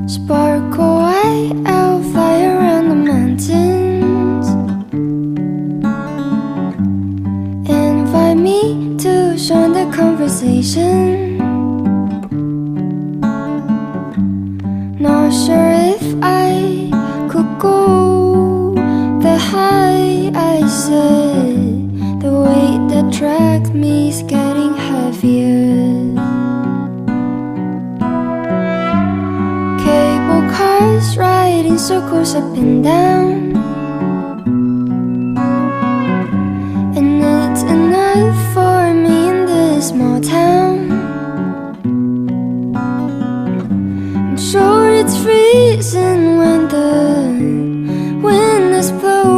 Sparkle white out, fly around the mountains. Invite me to join the conversation. Not sure if I could go the high. I said the weight that dragged me is getting heavier. Cable cars ride in circles up and down.